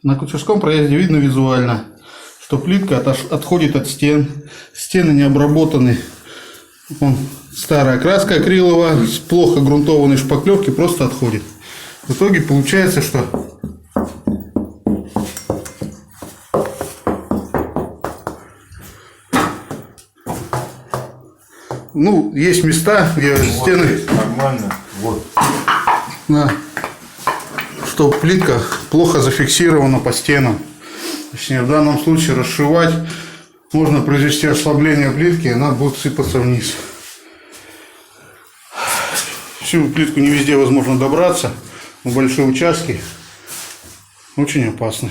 На Кучерском проезде видно визуально, что плитка отходит от стен. Стены не обработаны. Вон, старая краска акриловая с плохо грунтованной шпаклевки просто отходит. В итоге получается, что есть места, где стены нормально. Вот. Да, что плитка плохо зафиксирована по стенам. Точнее, в данном случае расшивать можно произвести ослабление плитки, и она будет сыпаться вниз. Всю плитку не везде возможно добраться, но большие участки очень опасны.